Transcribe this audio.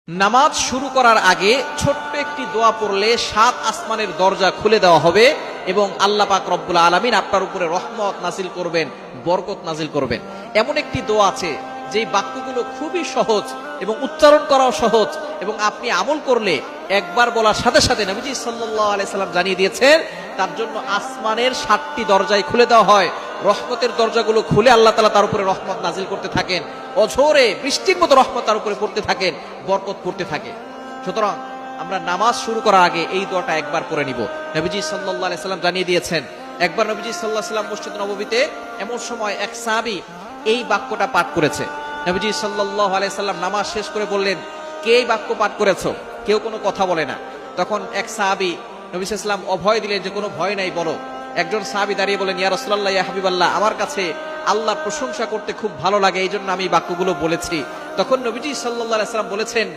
নামাজ শুরু করার আগে ছোট্ট একটি দোয়া পড়লে 7 আসমানের দরজা খুলে দেওয়া হবে এবং আল্লাহ পাক রব্বুল আলামিন আপনার উপরে রহমত নাজিল করবেন, বরকত নাজিল করবেন। এমন একটি দোয়া আছে যেই বাক্যগুলো খুবই সহজ এবং উচ্চারণ করাও সহজ, এবং আপনি আমল করলে একবার বলার সাথে সাথে নবীজি সাল্লাল্লাহু আলাইহি সাল্লাম জানিয়ে দিয়েছেন তার জন্য আসমানের 7টি দরজাই খুলে দেওয়া হয়। রহমতের দরজাগুলো খুলে আল্লাহ তাআলা তার উপরে রহমত নাজিল করতে থাকেন, অঝোরে বৃষ্টির মতো রহমত তার উপরে পড়তে থাকেন, বরকত পড়তে থাকে। সুতরাং আমরা নামাজ শুরু করার আগে এই দোয়াটা একবার পড়ে নিব। নবীজি সাল্লাল্লাহু আলাইহি সাল্লাম জানিয়ে দিয়েছেন, একবার নবীজি সাল্লাল্লাহু আলাইহি সাল্লাম মসজিদ নববীতে এমন সময় এক সাহাবী এই বাক্যটা পাঠ করেছে। নবীজি সাল্লাল্লাহু আলাইহি সাল্লাম নামাজ শেষ করে বললেন, কে এই বাক্য পাঠ করেছো? কেউ কোনো কথা বলে না। তখন এক সাহাবী নবী সাল্লাল্লাহু আলাইহি সাল্লাম অভয় দিলেন যে কোনো ভয় নাই, বলো। একজন সাহাবী দাঁড়িয়ে বলেন, ইয়া রাসূলুল্লাহ, ইয়া হাবিবাল্লাহ, আমার কাছে আল্লাহর প্রশংসা করতে খুব ভালো লাগে, এই জন্য আমি বাক্যগুলো বলেছি। তখন নবীজি সাল্লাল্লাহু আলাইহি সাল্লাম বলেছেন,